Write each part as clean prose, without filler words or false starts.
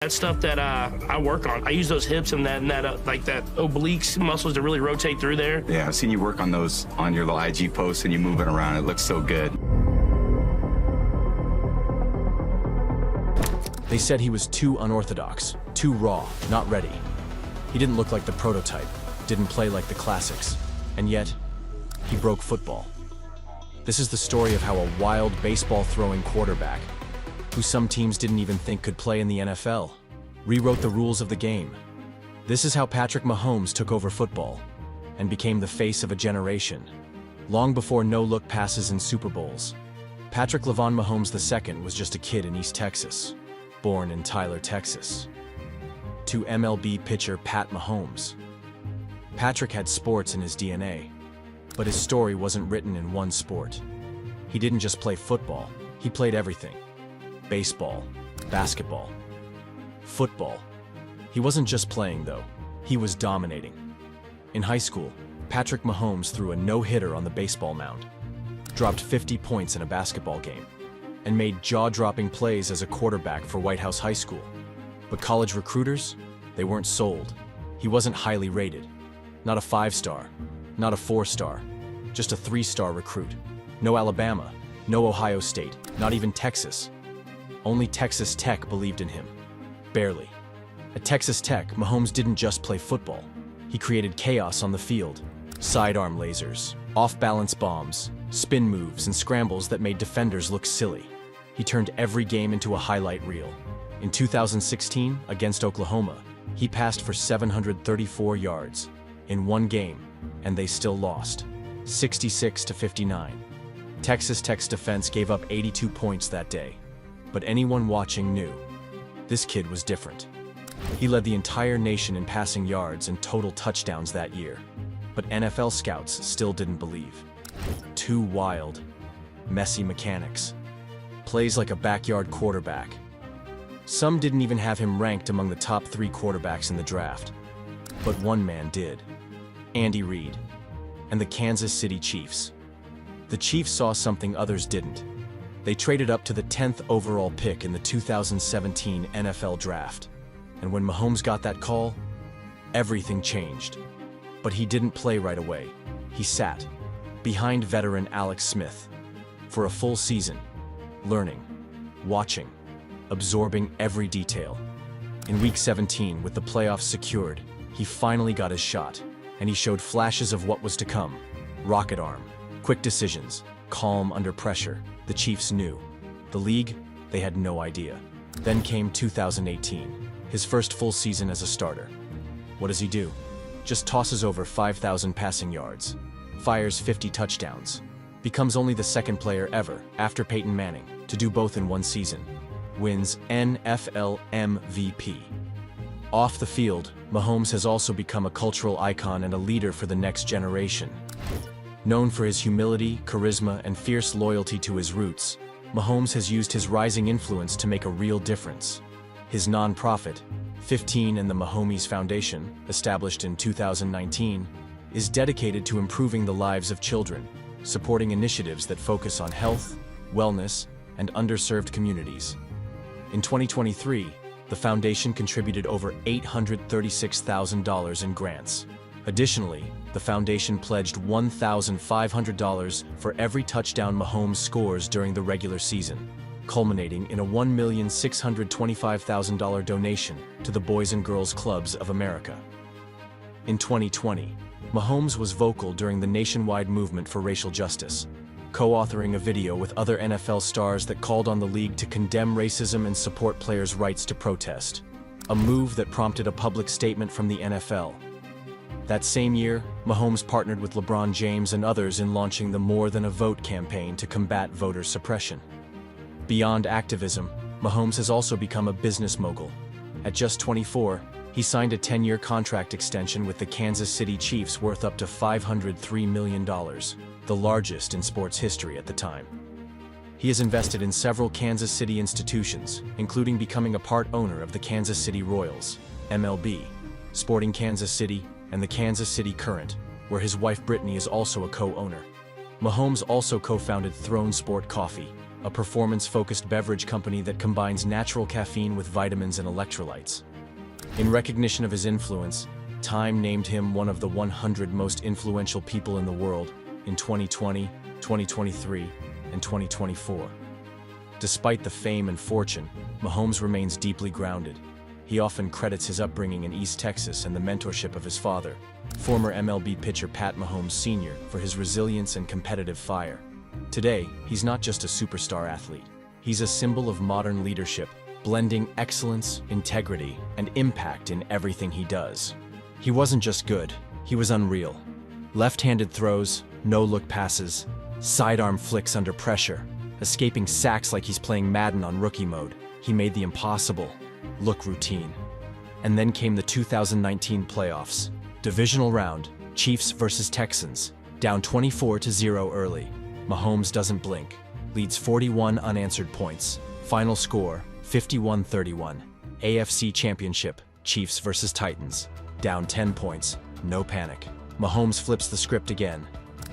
That's stuff that I work on. I use those hips and that like that obliques muscles to really rotate through there. Yeah, I've seen you work on those on your little IG posts and you move it around. It looks so good. They said he was too unorthodox, too raw, not ready. He didn't look like the prototype, didn't play like the classics, and yet, he broke football. This is the story of how a wild baseball-throwing quarterback, who some teams didn't even think could play in the NFL, rewrote the rules of the game. This is how Patrick Mahomes took over football and became the face of a generation. Long before no-look passes in Super Bowls, Patrick LeVon Mahomes II was just a kid in East Texas, born in Tyler, Texas, to MLB pitcher Pat Mahomes. Patrick had sports in his DNA, but his story wasn't written in one sport. He didn't just play football, he played everything. Baseball, basketball, football. He wasn't just playing though, he was dominating. In high school, Patrick Mahomes threw a no-hitter on the baseball mound, dropped 50 points in a basketball game, and made jaw-dropping plays as a quarterback for White House High School. But college recruiters, they weren't sold. He wasn't highly rated. Not a 5-star, not a 4-star, just a 3-star recruit. No Alabama, no Ohio State, not even Texas. Only Texas Tech believed in him. Barely. At Texas Tech, Mahomes didn't just play football. He created chaos on the field. Sidearm lasers, off-balance bombs, spin moves, and scrambles that made defenders look silly. He turned every game into a highlight reel. In 2016, against Oklahoma, he passed for 734 yards in one game, and they still lost, 66-59. Texas Tech's defense gave up 82 points that day, but anyone watching knew this kid was different. He led the entire nation in passing yards and total touchdowns that year, but NFL scouts still didn't believe. Too wild, messy mechanics, plays like a backyard quarterback. Some didn't even have him ranked among the top 3 quarterbacks in the draft, but one man did. Andy Reid and the Kansas City Chiefs. The Chiefs saw something others didn't. They traded up to the 10th overall pick in the 2017 NFL Draft. And when Mahomes got that call, everything changed. But he didn't play right away. He sat behind veteran Alex Smith for a full season, learning, watching, absorbing every detail. In Week 17, with the playoffs secured, he finally got his shot, and he showed flashes of what was to come. Rocket arm, quick decisions, calm under pressure. The Chiefs knew. The league, they had no idea. Then came 2018, his first full season as a starter. What does he do? Just tosses over 5,000 passing yards, fires 50 touchdowns, becomes only the second player ever, after Peyton Manning, to do both in one season. Wins NFL MVP. Off the field, Mahomes has also become a cultural icon and a leader for the next generation. Known for his humility, charisma, and fierce loyalty to his roots, Mahomes has used his rising influence to make a real difference. His nonprofit, 15 and the Mahomes Foundation, established in 2019, is dedicated to improving the lives of children, supporting initiatives that focus on health, wellness, and underserved communities. In 2023, the foundation contributed over $836,000 in grants. Additionally, the foundation pledged $1,500 for every touchdown Mahomes scores during the regular season, culminating in a $1,625,000 donation to the Boys and Girls Clubs of America. In 2020, Mahomes was vocal during the nationwide movement for racial justice, co-authoring a video with other NFL stars that called on the league to condemn racism and support players' rights to protest, a move that prompted a public statement from the NFL. That same year, Mahomes partnered with LeBron James and others in launching the More Than a Vote campaign to combat voter suppression. Beyond activism, Mahomes has also become a business mogul. At just 24, he signed a 10-year contract extension with the Kansas City Chiefs worth up to $503 million, the largest in sports history at the time. He has invested in several Kansas City institutions, including becoming a part owner of the Kansas City Royals, MLB, Sporting Kansas City, and the Kansas City Current, where his wife Brittany is also a co-owner. Mahomes also co-founded Throne Sport Coffee, a performance-focused beverage company that combines natural caffeine with vitamins and electrolytes. In recognition of his influence, Time named him one of the 100 most influential people in the world in 2020, 2023, and 2024. Despite the fame and fortune, Mahomes remains deeply grounded. He often credits his upbringing in East Texas and the mentorship of his father, former MLB pitcher Pat Mahomes Sr., for his resilience and competitive fire. Today, he's not just a superstar athlete. He's a symbol of modern leadership, blending excellence, integrity, and impact in everything he does. He wasn't just good, he was unreal. Left-handed throws, no-look passes, sidearm flicks under pressure, escaping sacks like he's playing Madden on rookie mode. He made the impossible look routine. And then came the 2019 playoffs. Divisional round, Chiefs versus Texans, down 24-0 early. Mahomes doesn't blink, leads 41 unanswered points. Final score, 51-31. AFC Championship, Chiefs versus Titans, down 10 points, no panic. Mahomes flips the script again.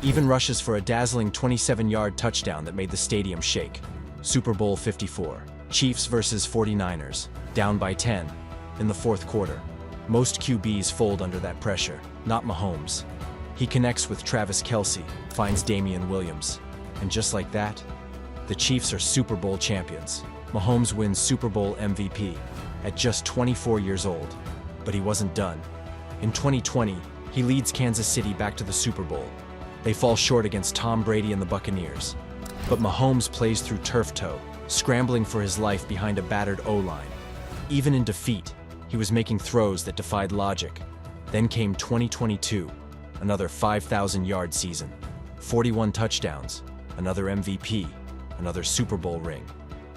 Even rushes for a dazzling 27-yard touchdown that made the stadium shake. Super Bowl 54, Chiefs versus 49ers, down by 10 in the fourth quarter. Most QBs fold under that pressure, not Mahomes. He connects with Travis Kelce, finds Damian Williams. And just like that, the Chiefs are Super Bowl champions. Mahomes wins Super Bowl MVP at just 24 years old. But he wasn't done. In 2020, he leads Kansas City back to the Super Bowl. They fall short against Tom Brady and the Buccaneers. But Mahomes plays through turf toe, scrambling for his life behind a battered O-line. Even in defeat, he was making throws that defied logic. Then came 2022, another 5,000-yard season, 41 touchdowns, another MVP, another Super Bowl ring.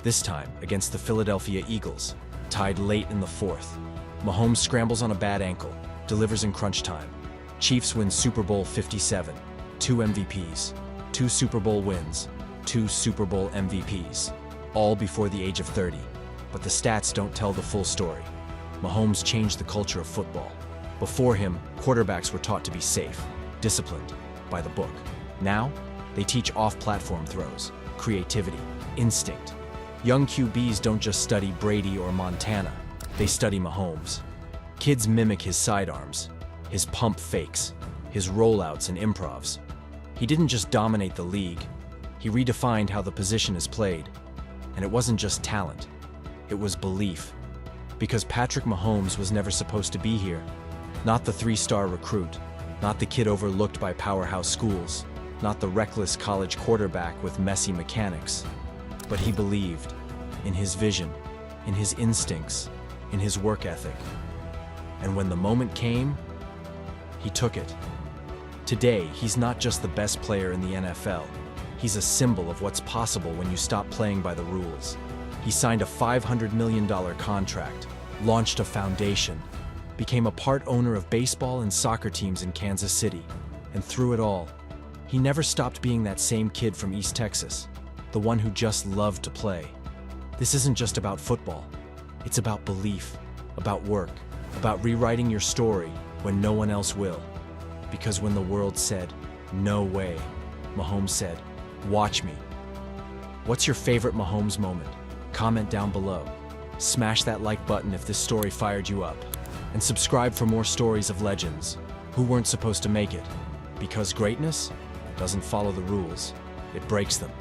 This time against the Philadelphia Eagles, tied late in the fourth. Mahomes scrambles on a bad ankle, delivers in crunch time. Chiefs win Super Bowl 57, 2 MVPs, 2 Super Bowl wins, 2 Super Bowl MVPs, all before the age of 30. But the stats don't tell the full story. Mahomes changed the culture of football. Before him, quarterbacks were taught to be safe, disciplined, by the book. Now, they teach off-platform throws, creativity, instinct. Young QBs don't just study Brady or Montana, they study Mahomes. Kids mimic his sidearms, his pump fakes, his rollouts and improvs. He didn't just dominate the league, he redefined how the position is played. And it wasn't just talent, it was belief. Because Patrick Mahomes was never supposed to be here. Not the 3-star recruit, not the kid overlooked by powerhouse schools, not the reckless college quarterback with messy mechanics. But he believed in his vision, in his instincts, in his work ethic. And when the moment came, he took it. Today, he's not just the best player in the NFL. He's a symbol of what's possible when you stop playing by the rules. He signed a $500 million contract, launched a foundation, became a part owner of baseball and soccer teams in Kansas City. And through it all, he never stopped being that same kid from East Texas, the one who just loved to play. This isn't just about football. It's about belief, about work, about rewriting your story when no one else will. Because when the world said, "No way," Mahomes said, "Watch me." What's your favorite Mahomes moment? Comment down below. Smash that like button if this story fired you up. And subscribe for more stories of legends who weren't supposed to make it. Because greatness doesn't follow the rules, it breaks them.